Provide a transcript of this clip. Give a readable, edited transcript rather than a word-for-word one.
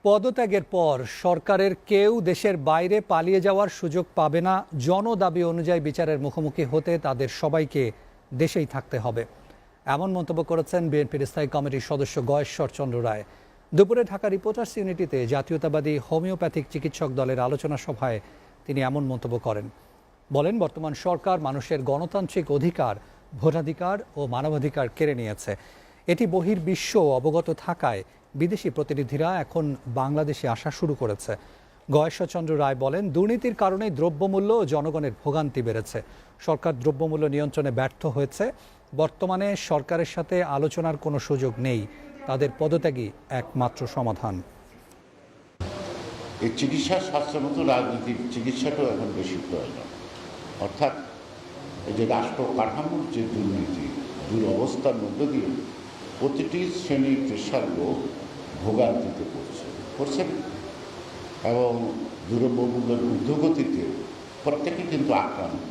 পদত্যাগের পর সরকারের কেউ দেশের বাইরে পালিয়ে যাওয়ার সুযোগ পাবে না। জনদাবি অনুযায়ী বিচারের মুখোমুখি হতে তাদের সবাইকে দেশেই থাকতে হবে, এমন মন্তব্য করেছেন বিএনপির স্থায়ী কমিটির সদস্য গয়েশ্বর চন্দ্র রায়। দুপুরে ঢাকা রিপোর্টার্স ইউনিটিতে জাতীয়তাবাদী হোমিওপ্যাথিক চিকিৎসক দলের আলোচনা সভায় তিনি এমন মন্তব্য করেন। বলেন, বর্তমান সরকার মানুষের গণতান্ত্রিক অধিকার, ভোটাধিকার ও মানবাধিকার কেড়ে নিয়েছে। এটি বহির্বিশ্ব অবগত থাকায় বিদেশি প্রতিনিধিরা এখন বাংলাদেশে আসা শুরু করেছে। গয়েশ্বরচন্দ্র রায় বলেন, দুর্নীতির কারণে দ্রব্যমূল্য ও জনগণের ভোগান্তি বেড়েছে। সরকার দ্রব্যমূল্য নিয়ন্ত্রণে ব্যর্থ হয়েছে। বর্তমানে সরকারের সাথে আলোচনার কোনো সুযোগ নেই। তাদের পদত্যাগই একমাত্র সমাধান। এই চিকিৎসা স্বাস্থ্যের মতো রাজনীতির চিকিৎসাটাও এখন বেশি প্রয়োজন। অর্থাৎ এই যে রাষ্ট্র কাঠামোর যে দুর্নীতি, দুরবস্থার মধ্য দিয়ে প্রতিটি শ্রেণী পেশার লোক ভোগান্তিতে পড়ছে এবং দ্রব্যমূল্যের ঊর্ধ্বগতিতে প্রত্যেকে কিন্তু আক্রান্ত।